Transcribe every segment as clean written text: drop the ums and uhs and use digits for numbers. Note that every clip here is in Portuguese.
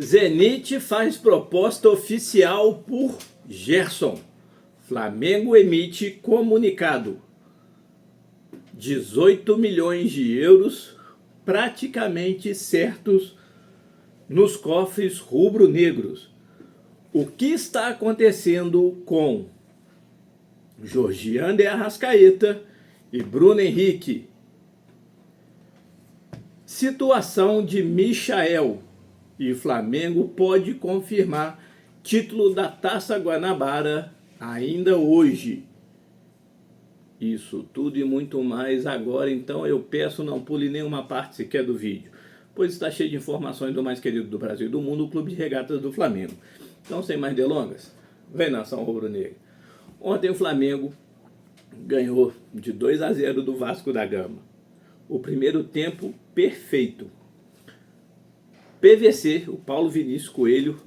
Zenit faz proposta oficial por Gerson. Flamengo emite comunicado. 18 milhões de euros praticamente certos nos cofres rubro-negros. O que está acontecendo com Georgian de Arrascaeta e Bruno Henrique? Situação de Michael. E o Flamengo pode confirmar título da Taça Guanabara ainda hoje. Isso tudo e muito mais agora, então eu peço não pule nenhuma parte sequer do vídeo, pois está cheio de informações do mais querido do Brasil e do mundo, o Clube de Regatas do Flamengo. Então, sem mais delongas, vem nação rubro-negra. Ontem o Flamengo ganhou de 2-0 do Vasco da Gama. O primeiro tempo perfeito. PVC, o Paulo Vinícius Coelho,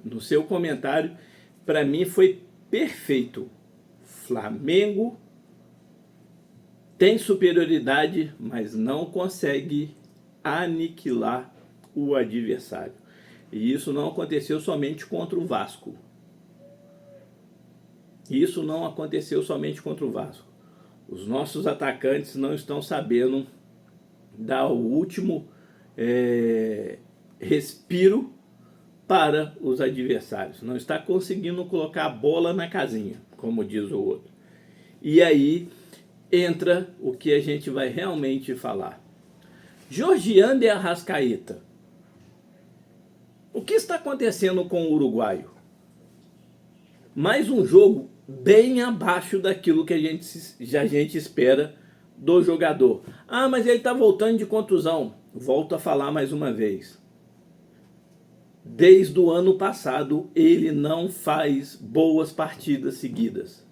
no seu comentário, para mim foi perfeito. Flamengo tem superioridade, mas não consegue aniquilar o adversário. E isso não aconteceu somente contra o Vasco. Isso não aconteceu somente contra o Vasco. Os nossos atacantes não estão sabendo dar o último respiro para os adversários. Não está conseguindo colocar a bola na casinha, como diz o outro. E aí entra o que a gente vai realmente falar. Georgian de Arrascaeta. O que está acontecendo com o uruguaio? Mais um jogo bem abaixo daquilo que a gente espera do jogador. Ah, mas ele está voltando de contusão. Volto a falar mais uma vez. Desde o ano passado, ele não faz boas partidas seguidas.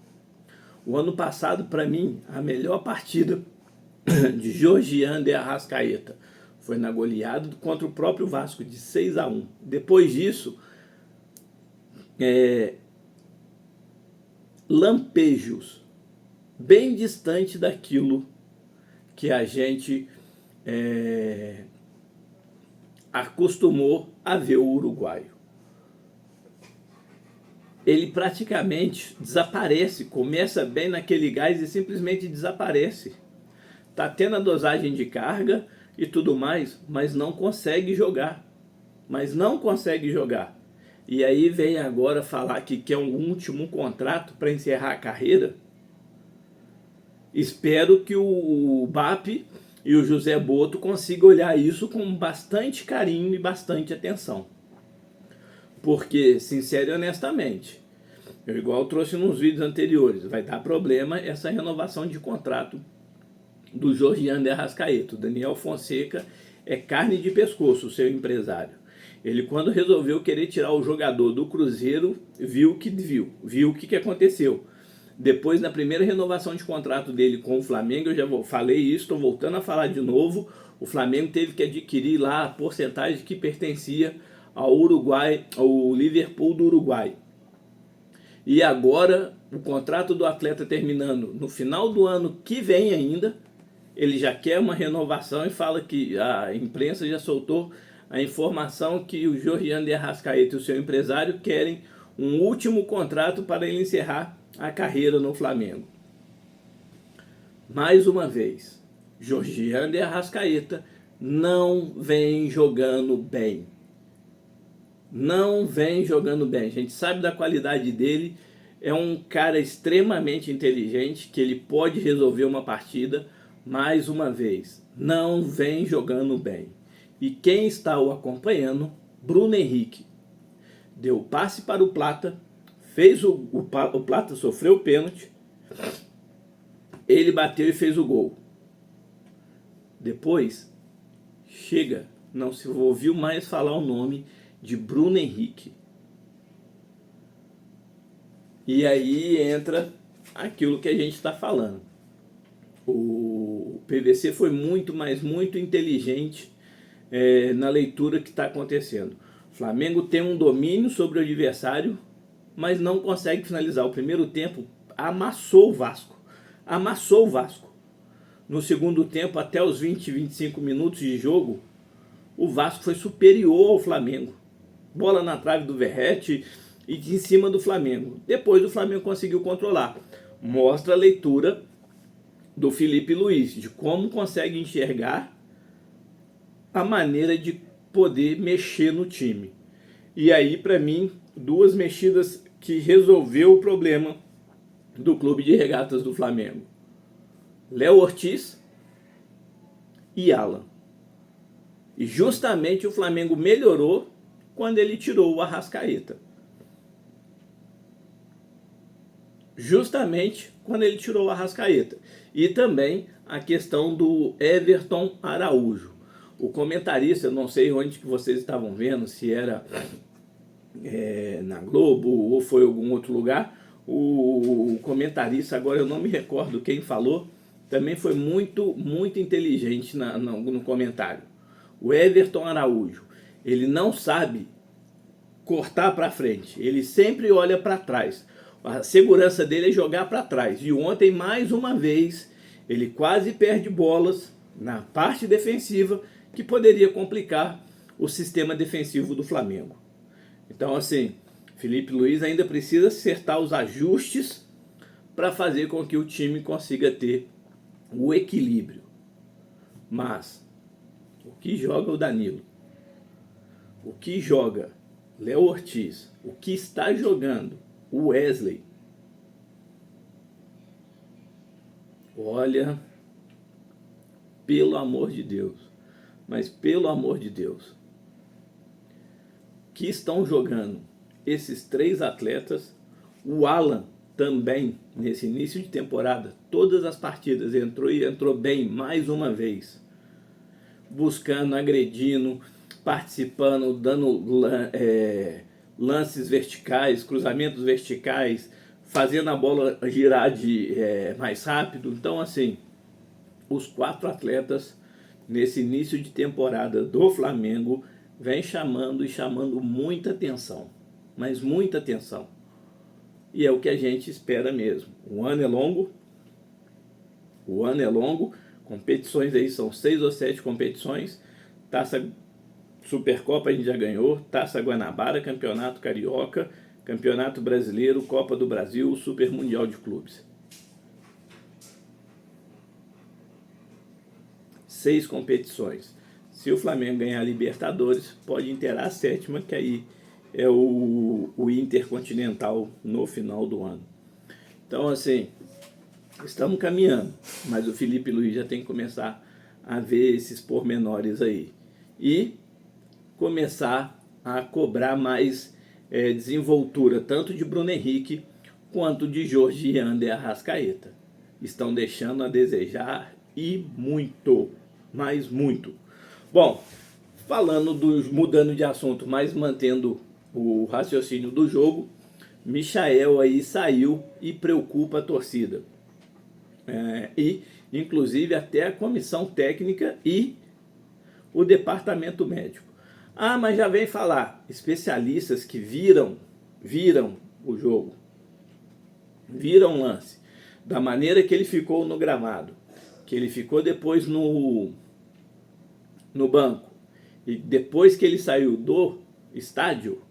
O ano passado, para mim, a melhor partida de Georgian de Arrascaeta foi na goleada contra o próprio Vasco, de 6-1. Depois disso, lampejos, bem distante daquilo que a gente acostumou a ver o uruguaio. Ele praticamente desaparece, começa bem naquele gás e simplesmente desaparece. Tá tendo a dosagem de carga e tudo mais, mas não consegue jogar. E aí vem agora falar que quer um último contrato para encerrar a carreira. Espero que o BAP e o José Boto consigam olhar isso com bastante carinho e bastante atenção. Porque, sincero e honestamente, igual eu trouxe nos vídeos anteriores, vai dar problema essa renovação de contrato do Georgian de Arrascaeta. O Daniel Fonseca é carne de pescoço, o seu empresário. Ele, quando resolveu querer tirar o jogador do Cruzeiro, viu o que aconteceu. Depois, na primeira renovação de contrato dele com o Flamengo, eu já falei isso, estou voltando a falar de novo, o Flamengo teve que adquirir lá a porcentagem que pertencia ao Uruguai, ao Liverpool do Uruguai. E agora, o contrato do atleta terminando no final do ano que vem ainda, ele já quer uma renovação e fala que a imprensa já soltou a informação que o Georgian de Arrascaeta e o seu empresário querem um último contrato para ele encerrar a carreira no Flamengo. Mais uma vez, Georgian de Arrascaeta não vem jogando bem. A gente sabe da qualidade dele, é um cara extremamente inteligente, que ele pode resolver uma partida. Mais uma vez, não vem jogando bem. E quem está o acompanhando, Bruno Henrique, deu passe para o Plata, fez o Plata sofreu o pênalti, ele bateu e fez o gol. Depois, não se ouviu mais falar o nome de Bruno Henrique. E aí entra aquilo que a gente está falando. O PVC foi muito inteligente na leitura que está acontecendo. O Flamengo tem um domínio sobre o adversário, mas não consegue finalizar. O primeiro tempo amassou o Vasco. No segundo tempo, até os 20, 25 minutos de jogo, o Vasco foi superior ao Flamengo. Bola na trave do Verratti e em cima do Flamengo. Depois o Flamengo conseguiu controlar. Mostra a leitura do Felipe Luiz, de como consegue enxergar a maneira de poder mexer no time. E aí, para mim, duas mexidas que resolveu o problema do Clube de Regatas do Flamengo. Léo Ortiz e Alan. E justamente o Flamengo melhorou quando ele tirou o Arrascaeta. Justamente quando ele tirou o Arrascaeta. E também a questão do Everton Araújo. O comentarista, eu não sei onde que vocês estavam vendo, se era na Globo ou foi em algum outro lugar, o comentarista, agora eu não me recordo quem falou, também foi muito inteligente no comentário. O Everton Araújo, ele não sabe cortar para frente, ele sempre olha para trás. A segurança dele é jogar para trás. E ontem, mais uma vez, ele quase perde bolas na parte defensiva que poderia complicar o sistema defensivo do Flamengo. Então, assim, Felipe Luiz ainda precisa acertar os ajustes para fazer com que o time consiga ter o equilíbrio. Mas o que joga o Danilo, o que joga Léo Ortiz, o que está jogando o Wesley, olha, pelo amor de Deus, mas pelo amor de Deus, que estão jogando esses três atletas. O Alan também, nesse início de temporada, todas as partidas entrou e entrou bem mais uma vez, buscando, agredindo, participando, dando lances verticais, cruzamentos verticais, fazendo a bola girar mais rápido. Então, assim, os quatro atletas nesse início de temporada do Flamengo vem chamando muita atenção, mas muita atenção. E é o que a gente espera mesmo. O ano é longo, competições aí são 6 ou 7 competições, Taça Supercopa a gente já ganhou, Taça Guanabara, Campeonato Carioca, Campeonato Brasileiro, Copa do Brasil, Super Mundial de Clubes. 6 competições. Se o Flamengo ganhar a Libertadores, pode inteirar a 7ª, que aí é o Intercontinental no final do ano. Então, assim, estamos caminhando, mas o Felipe Luiz já tem que começar a ver esses pormenores aí. E começar a cobrar mais desenvoltura, tanto de Bruno Henrique quanto de Jorge Ander Arrascaeta. Estão deixando a desejar e muito, mas muito. Bom, mudando de assunto, mas mantendo o raciocínio do jogo, Michael aí saiu e preocupa a torcida. E, inclusive, até a comissão técnica e o departamento médico. Ah, mas já vem falar, especialistas que viram o jogo, viram o lance, da maneira que ele ficou no gramado, que ele ficou depois no banco, e depois que ele saiu do estádio,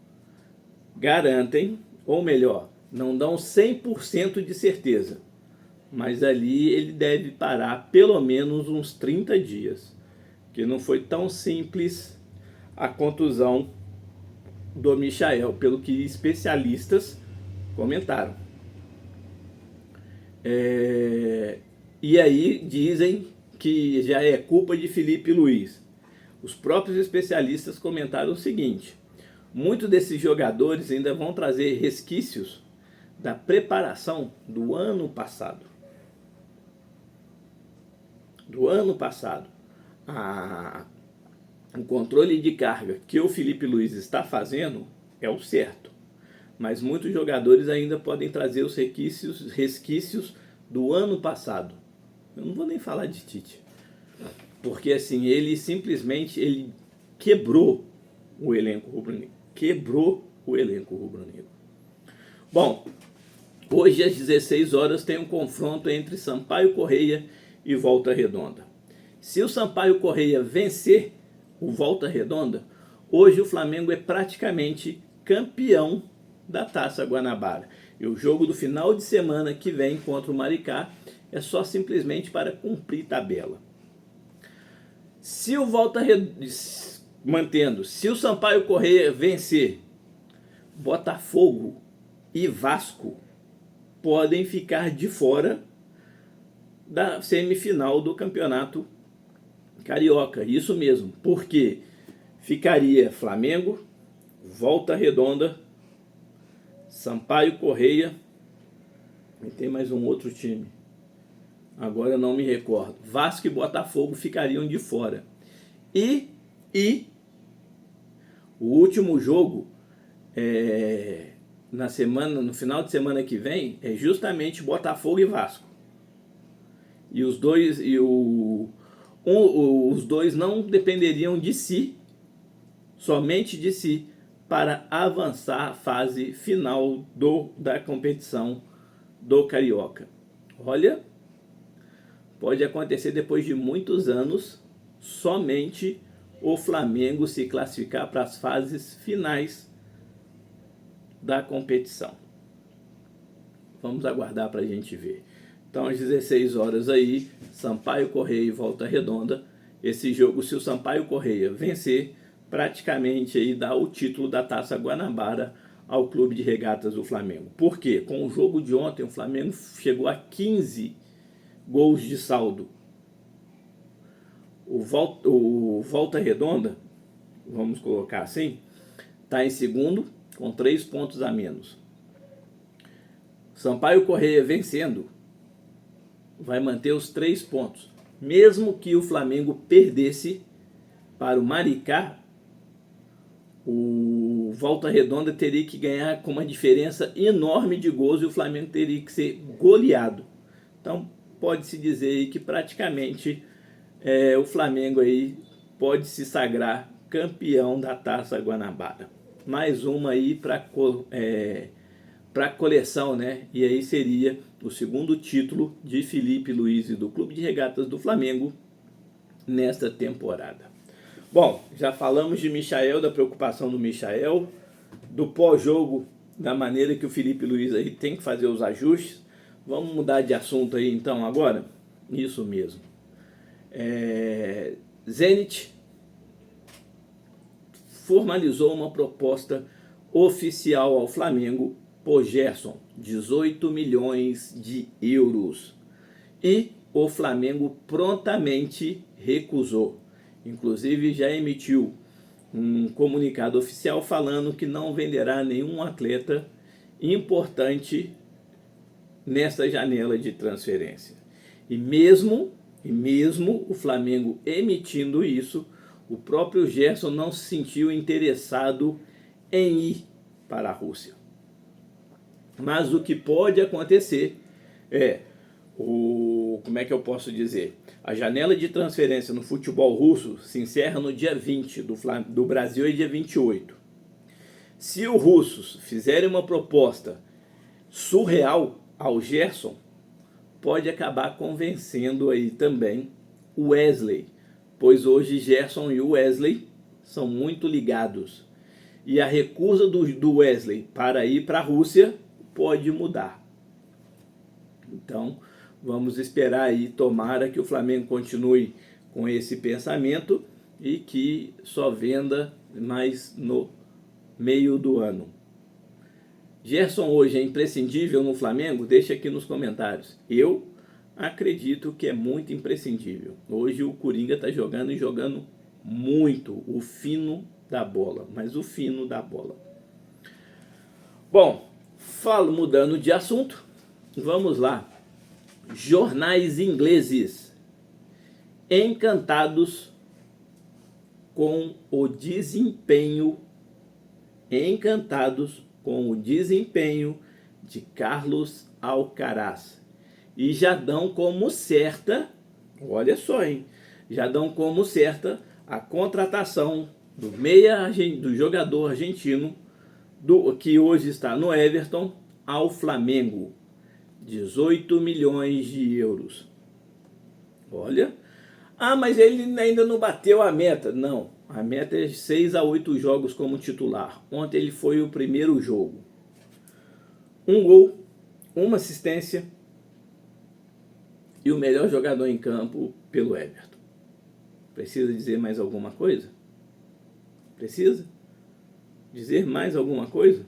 garantem, ou melhor, não dão 100% de certeza, mas ali ele deve parar pelo menos uns 30 dias, que não foi tão simples a contusão do Michael, pelo que especialistas comentaram. E aí dizem que já é culpa de Felipe Luiz. Os próprios especialistas comentaram o seguinte: muitos desses jogadores ainda vão trazer resquícios da preparação do ano passado. O controle de carga que o Felipe Luiz está fazendo é o certo, mas muitos jogadores ainda podem trazer os resquícios do ano passado. Eu não vou nem falar de Tite, porque assim, ele simplesmente quebrou o elenco rubro-negro. Bom, hoje às 16 horas tem um confronto entre Sampaio Corrêa e Volta Redonda. Se o Sampaio Corrêa vencer o Volta Redonda, hoje o Flamengo é praticamente campeão da Taça Guanabara. E o jogo do final de semana que vem contra o Maricá é só simplesmente para cumprir tabela. Se o Volta Redonda, se o Sampaio Corrêa vencer, Botafogo e Vasco podem ficar de fora da semifinal do Campeonato Carioca. Isso mesmo, porque ficaria Flamengo, Volta Redonda, Sampaio Corrêa e tem mais um outro time. Agora eu não me recordo. Vasco e Botafogo ficariam de fora. E o último jogo no final de semana que vem é justamente Botafogo e Vasco. E os dois os dois não dependeriam de si, somente de si, para avançar a fase final da competição do Carioca. Olha, pode acontecer depois de muitos anos, somente o Flamengo se classificar para as fases finais da competição. Vamos aguardar para a gente ver. Então, às 16 horas aí, Sampaio Corrêa e Volta Redonda. Esse jogo, se o Sampaio Corrêa vencer, praticamente aí dá o título da Taça Guanabara ao Clube de Regatas do Flamengo. Por quê? Com o jogo de ontem, o Flamengo chegou a 15 gols de saldo. O Volta Redonda, vamos colocar assim, está em segundo, com 3 pontos a menos. Sampaio Corrêa vencendo, vai manter os 3 pontos. Mesmo que o Flamengo perdesse para o Maricá, o Volta Redonda teria que ganhar com uma diferença enorme de gols e o Flamengo teria que ser goleado. Então, pode-se dizer aí que praticamente o Flamengo aí pode se sagrar campeão da Taça Guanabara. Mais uma aí para coleção, né? E aí seria o segundo título de Felipe Luiz e do Clube de Regatas do Flamengo nesta temporada. Bom, já falamos de Michael, da preocupação do Michael, do pós-jogo, da maneira que o Felipe Luiz aí tem que fazer os ajustes. Vamos mudar de assunto aí então agora? Isso mesmo. Zenit formalizou uma proposta oficial ao Flamengo por Gerson, 18 milhões de euros. E o Flamengo prontamente recusou. Inclusive já emitiu um comunicado oficial falando que não venderá nenhum atleta importante nesta janela de transferência. E mesmo o Flamengo emitindo isso, o próprio Gerson não se sentiu interessado em ir para a Rússia. Mas o que pode acontecer como é que eu posso dizer? A janela de transferência no futebol russo se encerra no dia 20, do Brasil é dia 28. Se os russos fizerem uma proposta surreal ao Gerson, pode acabar convencendo aí também o Wesley, pois hoje Gerson e o Wesley são muito ligados. E a recusa do Wesley para ir para a Rússia pode mudar. Então, vamos esperar aí, tomara que o Flamengo continue com esse pensamento e que só venda mais no meio do ano. Gerson hoje é imprescindível no Flamengo? Deixa aqui nos comentários. Eu acredito que é muito imprescindível. Hoje o Coringa está jogando e jogando muito, o fino da bola, mas o fino da bola. Bom, mudando de assunto, vamos lá. Jornais ingleses encantados com o desempenho de Carlos Alcaraz e já dão como certa, olha só, já dão como certa a contratação do jogador argentino que hoje está no Everton ao Flamengo. 18 milhões de euros. Olha. Mas ele ainda não bateu a meta. Não. A meta é 6 a 8 jogos como titular. Ontem ele foi o primeiro jogo. 1 gol, 1 assistência e o melhor jogador em campo pelo Everton. Precisa dizer mais alguma coisa? Precisa dizer mais alguma coisa?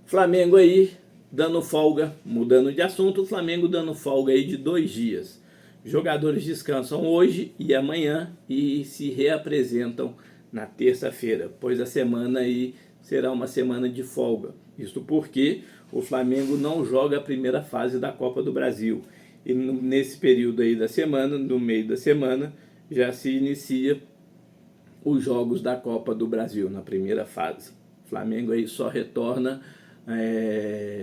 Flamengo aí dando folga, mudando de assunto, o Flamengo dando folga aí de 2 dias. Jogadores descansam hoje e amanhã e se reapresentam na terça-feira, pois a semana aí será uma semana de folga. Isto porque o Flamengo não joga a primeira fase da Copa do Brasil. E nesse período aí da semana, no meio da semana, já se inicia os jogos da Copa do Brasil na primeira fase. O Flamengo aí só retorna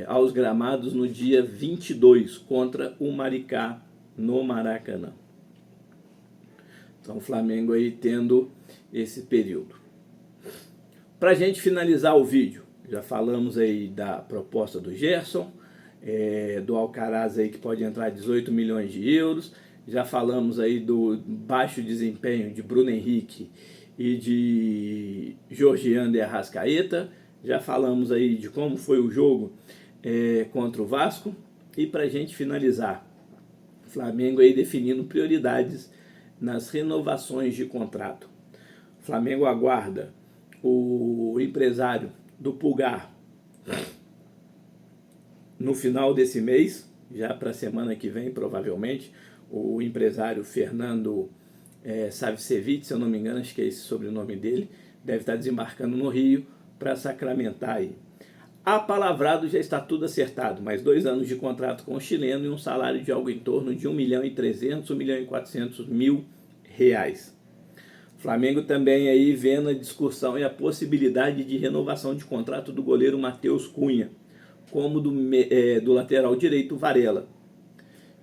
aos gramados no dia 22 contra o Maricá no Maracanã. Então o Flamengo aí tendo esse período. Para a gente finalizar o vídeo, já falamos aí da proposta do Gerson, do Alcaraz aí que pode entrar 18 milhões de euros, já falamos aí do baixo desempenho de Bruno Henrique e de Georgian de Arrascaeta, já falamos aí de como foi o jogo contra o Vasco, e para a gente finalizar, Flamengo aí definindo prioridades nas renovações de contrato. O Flamengo aguarda o empresário do Pulgar no final desse mês, já para a semana que vem, provavelmente, o empresário Fernando Savicevic, se eu não me engano, acho que é esse sobrenome dele, deve estar desembarcando no Rio para sacramentar aí. Apalavrado já está tudo acertado, mais 2 anos de contrato com o chileno e um salário de algo em torno de 1.300.000, 1.400.000 reais. Flamengo também aí vendo a discussão e a possibilidade de renovação de contrato do goleiro Matheus Cunha, como do lateral direito Varela,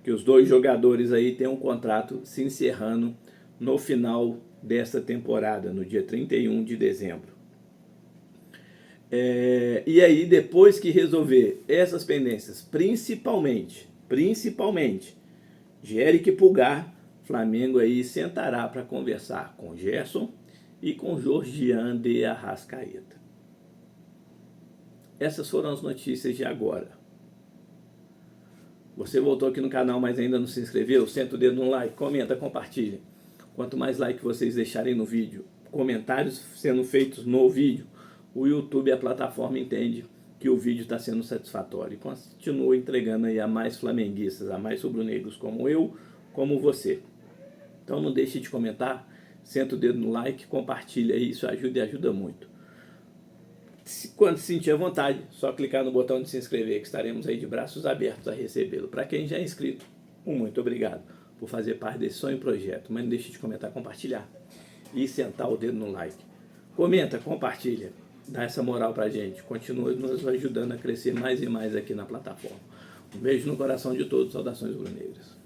que os 2 jogadores aí têm um contrato se encerrando no final desta temporada, no dia 31 de dezembro. E aí, depois que resolver essas pendências, principalmente de Eric Pulgar, Flamengo aí sentará para conversar com Gerson e com Georgian de Arrascaeta. Essas foram as notícias de agora. Você voltou aqui no canal, mas ainda não se inscreveu? Senta o dedo no like, comenta, compartilha. Quanto mais like vocês deixarem no vídeo, comentários sendo feitos no vídeo, o YouTube, a plataforma, entende que o vídeo está sendo satisfatório e continua entregando aí a mais flamenguistas, a mais rubro-negros como eu, como você. Então não deixe de comentar, senta o dedo no like, compartilha aí, isso ajuda e ajuda muito. Quando se sentir à vontade, só clicar no botão de se inscrever, que estaremos aí de braços abertos a recebê-lo. Para quem já é inscrito, muito obrigado por fazer parte desse sonho e projeto. Mas não deixe de comentar, compartilhar e sentar o dedo no like. Comenta, compartilha, dá essa moral pra gente. Continua nos ajudando a crescer mais e mais aqui na plataforma. Um beijo no coração de todos, saudações rubro-negras.